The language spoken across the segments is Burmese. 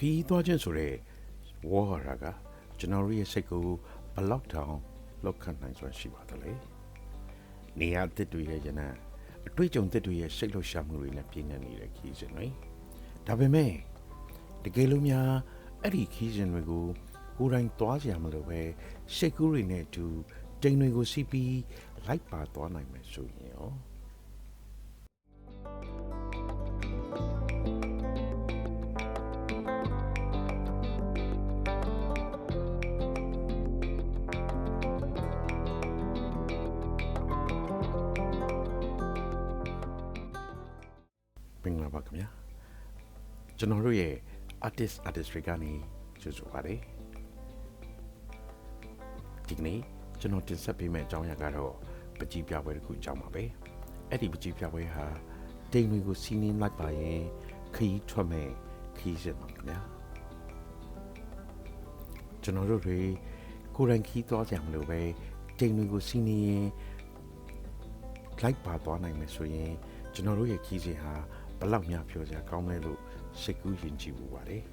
ီးသွားခြင်းဆိုတဲ့ဝေါ်ဟာကကျွန်တော်ရဲ့စိတ်ကိုဘလောက်တောင်လောက်ခံနိုင်စွမ်းရှိပါသလဲနေရာတစ်တွေရဲ့ယနာအတွေ့အကြုံတစ်တွေရဲ့စိတ်လှုပ်ရှားမှုတွေနဲ့ပြည့်နေနေတဲ့ခီးစဉ်တွေဒါပေမဲ့တကယ်လို့များအဲ့ဒီခီးစဉ်တွေကိုကိုယ်တိုင်သွားကြရမလို့ပဲစိတ်ကူးတွေနဲ့အတူတိမ်တွေကိုစီးပြီးလိုက်ပါသွားနိုင်မယ်ဆိုရင်ရောပင်လာပါခင်ဗျာကျွန်တော်တို့ရဲ့ artist တွေကနေကြိုဆိုပါတယ်ဒီကနေ့ကျွန်တော်တင်ဆက်ပေးမယ့်အကြောင်းအရာကတော့ပကြီးပြပွဲတစ်ခုအကြောင်းပါပဲအဲ့ဒီပကြီးပြပွဲဟာတိမ်တွေကိုစီးနင်းလိုက်ပါရင်ခီးထွက်မဲ့ခီးစင်ပါခင်ဗျာကျွန်တော်တို့တွေကိုယ်တိုင်ခီးသွားကြမလို့ပဲတိမ်တွေကိုစီးနင်းရင်လိုက်ပါသွားနိုင်မယ်ဆိုရင်ကျွန်တော်တို့ရဲ့ခီးစင်ဟာဘလောက်များပြောစရာကောင်းလဲလို့စိတ်ကူးယဉ်ကျေးမှုပါတယ်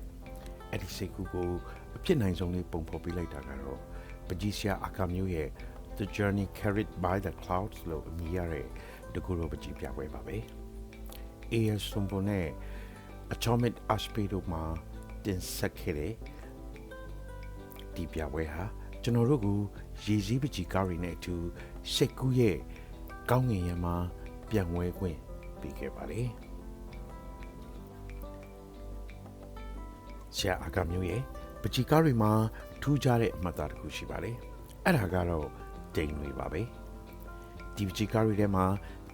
အဲ့ဒီစိတ်ကူးကိုအဖြစ်နိုင်ဆုံးလေးပုံဖော်ပေးလိုက်တာကတော့ပကြီးဆရာအခါမျိုးရဲ့ The Journey Carried by the Clouds လို့အမည်ရတဲ့တကူရောပကြီးပြပွဲပါပဲ A.S. Sumbo နဲ့ Atomic Ashby တို့မှာတင်ဆက်ခဲ့တဲ့ဒီပြပွဲဟာကျွန်တော်တို့ကိုရေစည်းပကြီးကားတွေနဲ့အတူစိတ်ကူးရဲ့ကောင်းငင်ရမှာပြန်ဝဲခွင့်ပေးခဲ့ပါတယ်ဆရာအခါမျိုးရဲ့ပကြီးကားတွေမှာထူးခြားတဲ့အမှတ်အသားတစ်ခုရှိပါတယ်အဲ့ဒါကတော့တိမ်တွေပါပဲဒီပကြီးကားတွေထဲမှာ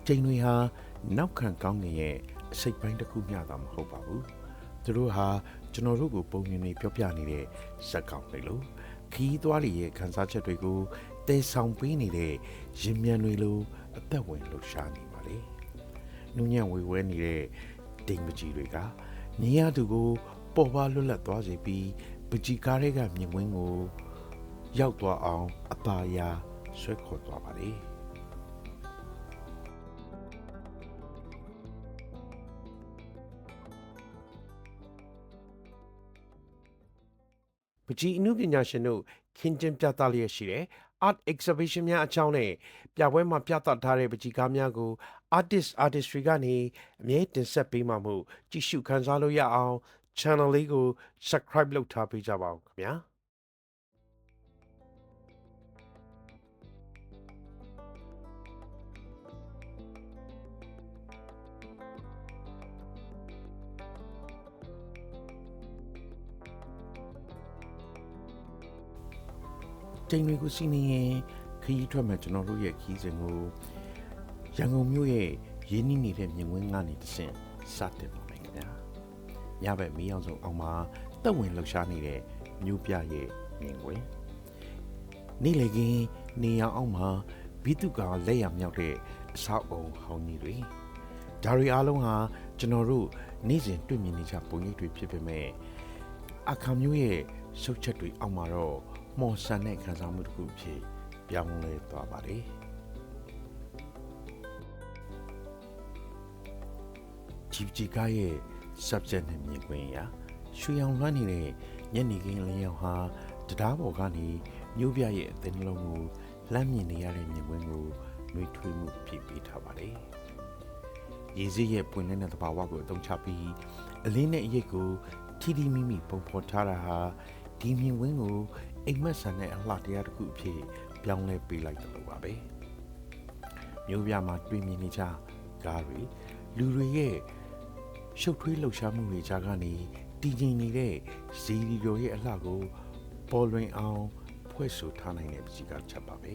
တိမ်တွေဟာနောက်ခံကောင်းငင်ရဲ့အစိတ်ပိုင်းတစ်ခုမျှတာမဟုတ်ပါဘူးသူတို့ဟာကျွန်တော်တို့ကိုပုံမြင်နေပြောပြနေတဲ့ဇက်ကောင်တွေလို့ခီးသွားတွေရဲ့ခန်းစားချက်တွေကိုတဲဆောင်ပေးနေတဲ့ရင်မြန်တွေလိုအသက်ဝင်လှူရှားနေပါလေနူးညံ့ဝေဝဲနေတဲ့တိမ်ပကြီးတွေကမြင်ရသူကိုပေါ်ပါလွတ်လပ်သွားစေပြီးပကြီးကားတွေကမြင်ကွင်းကိုရောက်သွားအောင်အပါယာဆွဲခေါ်သွားပါလေပကြီးအမှုပညာရှင်တို့ခင်းကျင်းပြသလျက်ရှိတဲ့ art exhibition များအကြောင်းနဲ့ပြပွဲမှာပြသထားတဲ့ပကြီးကားများကို artist တွေကနေအမြဲတင်ဆက်ပေးမှာမို့ကြည့်ရှုခန်းစားလို့ရအောင် channel လေးကို subscribe လုပ်ထားပေးကြပါဦးခင်ဗျာတိမ်တွေကိုစီးနေရင်ခရီးထွက်မဲ့ကျွန်တော်တို့ရဲ့ခီးစဉ်ကိုရန်ကုန်မြို့ရဲ့ရင်းနှီးနေတဲ့မြင်ကွင်းကနေတဆင့်စတင်ပါမယ်ခင်ဗျာညဘက်မီးအောင်ဆုံးအောင်မှာတက်ဝင်လှူရှားနေတဲ့မြို့ပြရဲ့မြင်ကွင်းနေ့လေကင်းနေအောင်အောင်မှာဘီတုကလက်ရမြောက်တဲ့အဆောက်အုံဟောင်းကြီးတွေဒါတွေအားလုံးဟာကျွန်တော်တို့နေ့စဉ်တွေ့မြင်နေကြပုံရိပ်တွေဖြစ်ပေမဲ့အခါမျိုးရဲ့စုပ်ချက်တွေအောက်မှာတော့မော်ဆန်တဲ့ခံစားမှုတစ်ခုဖြစ်ပြောင်းလဲသွားပါတယ်ကြီးကားရဲ့ subject နဲ့မြင်ကွင်းရာရွှေရောင်လွှမ်းနေတဲ့ညနေခင်းလင်းရောင်ဟာတရားပေါ်ကနေမြို့ပြရဲ့အသင်းလုံးကိုလှမ်းမြင်နေရတဲ့မြင်ကွင်းကိုနှွေးထွေးမှုဖြစ်ပေးထားပါတယ်ရေစည်းရဲ့ပွင့်လင်းတဲ့သဘာဝကိုအသုံးချပြီးအလင်းနဲ့အရိပ်ကိုထီထီမိမိပုံဖော်ထားတာဟာဒီမြင်ကွင်းကိုအိမ်မက်ဆန်တဲ့အလှတရားတစ်ခုအဖြစ်ပြောင်းလဲပေးလိုက်တယ်လို့ပါပဲမြို့ပြမှာတွေ့မြင်နေကြကားတွေလူတွေရဲ့ရှုပ်ထွေးလှုပ်ရှားမှုတွေကြားကနေတည်ငြိမ်နေတဲ့ဇီရီလိုရဲ့အလှကိုပေါ်လွင်အောင်ဖွဲ့ဆိုထားနိုင်တဲ့ပကြီးကချက်ပါပဲ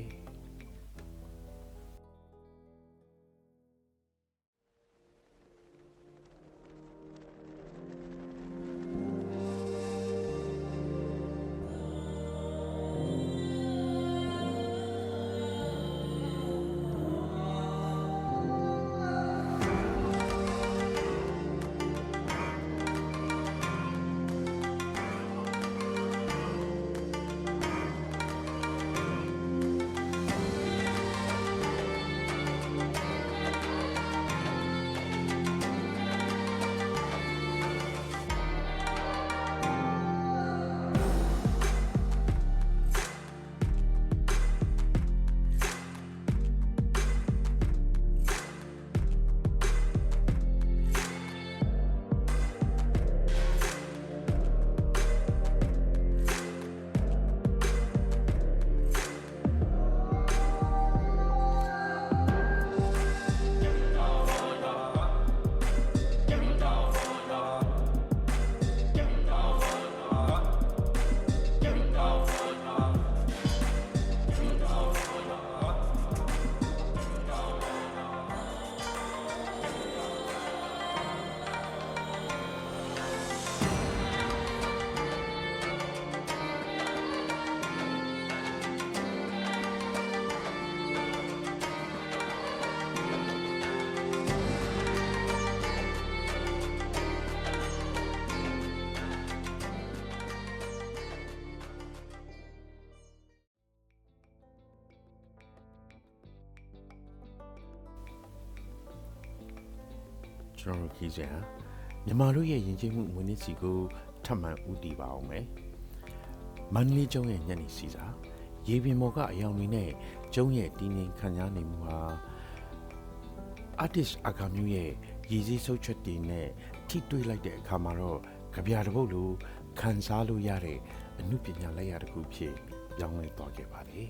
ကျွန်တော်တို့ခီးစဉ်ဟာမြန်မာတို့ရဲ့ယဉ်ကျေးမှုမွေးနေ့စီကိုထပ်မံဦးတည်ပါအောင်မယ်မန္တလေးကျုံရဲ့ညနေစီစာရေပြင်မော်ကအယောင်တွေနဲ့ကျုံရဲ့တည်ငြိမ်ခံစားနေမှုဟာ artist အခါမျိုးရဲ့ရည်စည်းဆုပ်ချက်တွေနဲ့ထိတွေ့လိုက်တဲ့အခါမှာတော့ကြပြတစ်ပုတ်လိုခံစားလို့ရတဲ့အမှုပညာလက်ရာတစ်ခုဖြစ်ပြောင်းလဲသွားခဲ့ပါတယ်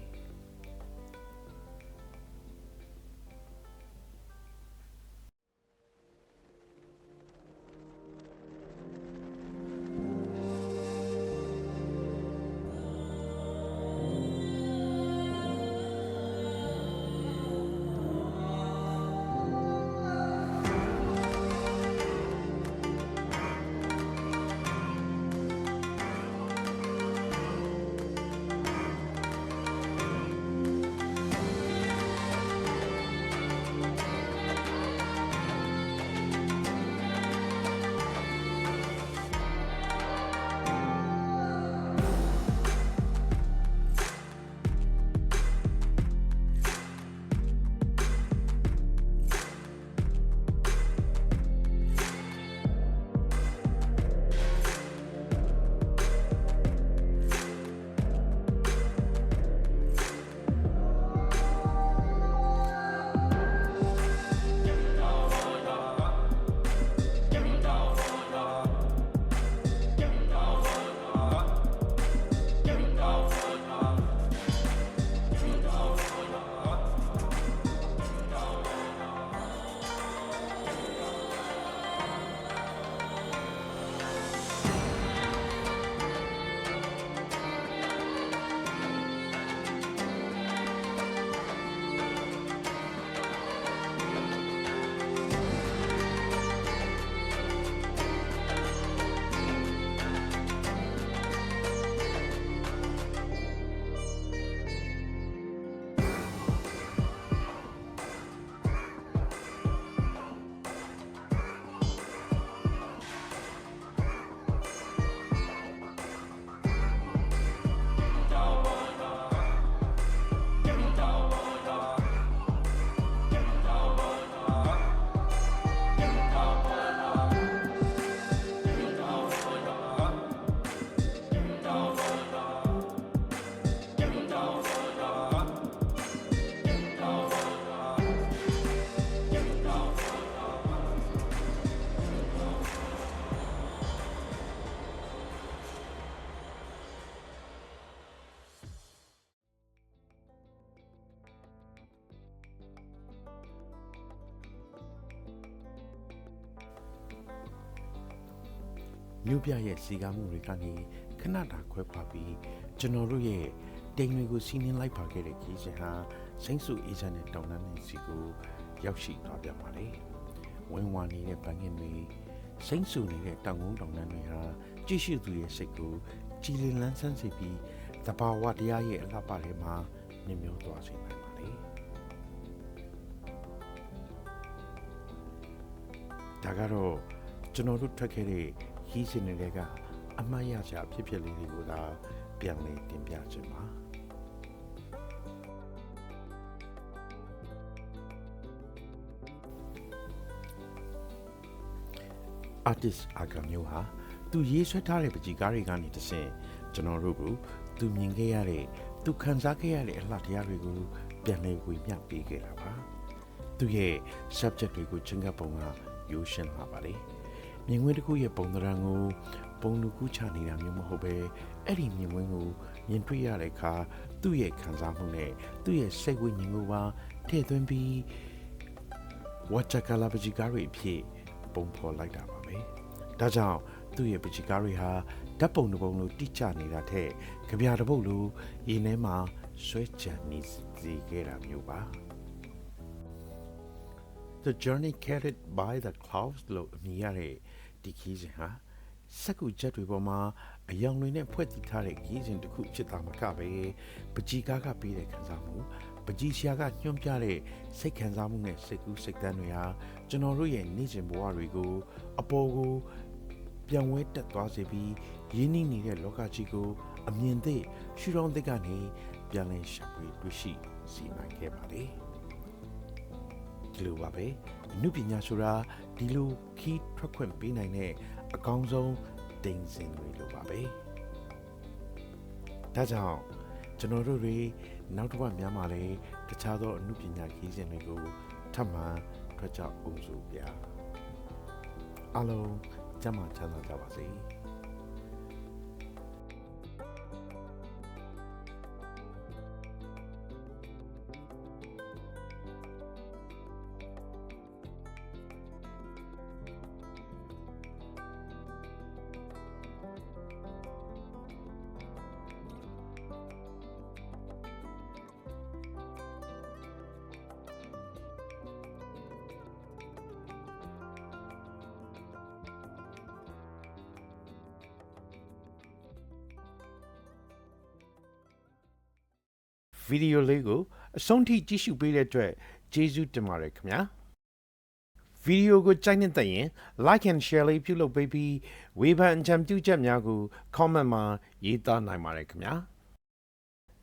မြို့ပြရဲ့စီကားမှုတွေကနေခဏတာခွဲခွာပြီးကျွန်တော်တို့ရဲ့တိမ်တွေကိုစီးနှင်းလိုက်ပါခဲ့တဲ့ခီးစဉ်ဟာစိမ့်စုအေးချမ်းတဲ့တောင်တန်းတွေစီကိုရောက်ရှိသွားပြန်ပါလေဝင်းဝါနေတဲ့ပန်းငင်တွေစိမ့်စုနေတဲ့တောင်ကုန်းတောင်တန်းတွေဟာကြည့်ရှုသူရဲ့စိတ်ကိုကြည်လင်လန်းဆန်းစေပြီးသဘာဝတရားရဲ့အလှပထဲမှာမြင်မျောသွားစေနိုင်ပါလေဒါကတော့ကျွန်တော်တို့ထွက်ခဲ့တဲ့ခီးစဉ်တွေကအမှတ်ရစရာဖြစ်ဖြစ်လေးတွေကိုသာပြန်လည်တင်ပြခြင်းပါartist အကမျိုးဟာသူရေးဆွဲထားတဲ့ပကြီးကားတွေကနေတဆင့်ကျွန်တော်တို့ကိုသူမြင်ခဲ့ရတဲ့သူခံစားခဲ့ရတဲ့အလှတရားတွေကိုပြန်လည်ဝေမျှပေးခဲ့တာပါသူရဲ့ subject တွေကိုချင်းကပ်ပုံကရိုးရှင်းလာပါလေမြင်ကွင်းတစ်ခုရဲ့ပုံသဏ္ဍာန်ကိုပုံလူကူးချနေတာမျိုးမဟုတ်ပဲအဲ့ဒီမြင်ကွင်းကိုမြင်တွေ့ရတဲ့အခါသူ့ရဲ့ခံစားမှုနဲ့သူ့ရဲ့စိတ်ဝိညာဉ်ကိုပါထည့်သွင်းပြီးဝါချကလာပကြီးကားတွေအဖြစ်ပုံဖော်လိုက်တာပါပဲဒါကြောင့်သူ့ရဲ့ပကြီးကားတွေဟာဓာတ်ပုံတစ်ပုံလိုတိကျနေတာထက်ကြပြတစ်ပုတ်လိုရေထဲမှာဆွဲချန်နေစေခဲ့တာမျိုးပါ The journey carried by the clouds လို့အမည်ရတဲ့ဒီခီးစဉ်ဟာစက္ကူချက်တွေပေါ်မှာအယောင်တွေနဲ့ဖွဲ့တည်ထားတဲ့ခီးစဉ်တစ်ခုဖြစ်တာမကပဲပကြီးကားကပေးတဲ့ခံစားမှုပကြီးရှာကညွှန်ပြတဲ့စိတ်ခံစားမှုနဲ့စိတ်ကူးစိတ်တမ်းတွေဟာကျွန်တော်တို့ရဲ့နေ့စဉ်ဘဝတွေကိုအပေါ်ကိုပြန်ဝဲတက်သွားစေပြီးရင်းနှီးနေတဲ့လောကကြီးကိုအမြင်သည့်ရှုထောင့်သစ်ကနေပြန်လည်ရှာဖွေတွေ့ရှိစီမံခဲ့ပါလေ ဒီလိုပါပဲအမှုပညာဆိုတာဒီလိုခီးထွက်ခွင့်ပေးနိုင်တဲ့အကောင်းဆုံးတင်စင်တွေလိုပါပဲဒါကြောင့်ကျွန်တော်တို့တွေနောက်တစ်ခါများမှာလဲတခြားသောအမှုပညာခီးစဉ်တွေကိုထပ်မံထွက်ကြအောင်ဆိုဗျာအားလုံးကျမ်းမာချမ်းသာကြပါစေဗီဒီယိုလေးကိုအဆုံးထိကြည့်ရှုပေးတဲ့အတွက်ကျေးဇူးတင်ပါတယ်ခင်ဗျာဗီဒီယိုကိုကြိုက်နေတဲ့ရင် like and share လေးပြုလုပ်ပေးပြီးဝေဖန်အကြံပြုချက်များကို comment မှာရေးသားနိုင်ပါတယ်ခင်ဗျာ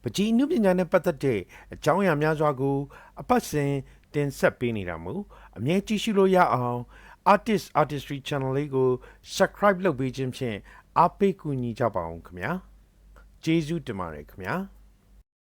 ပကြီးနုပညာနဲ့ပတ်သက်တဲ့အကြောင်းအရာများစွာကိုအပတ်စဉ်တင်ဆက်ပေးနေတာမို့အမြဲကြည့်ရှုလို့ရအောင် artistry channel လေးကို subscribe လုပ်ပေးခြင်းဖြင့်အားပေးကူညီကြပါအောင်ခင်ဗျာကျေးဇူးတင်ပါတယ်ခင်ဗျာ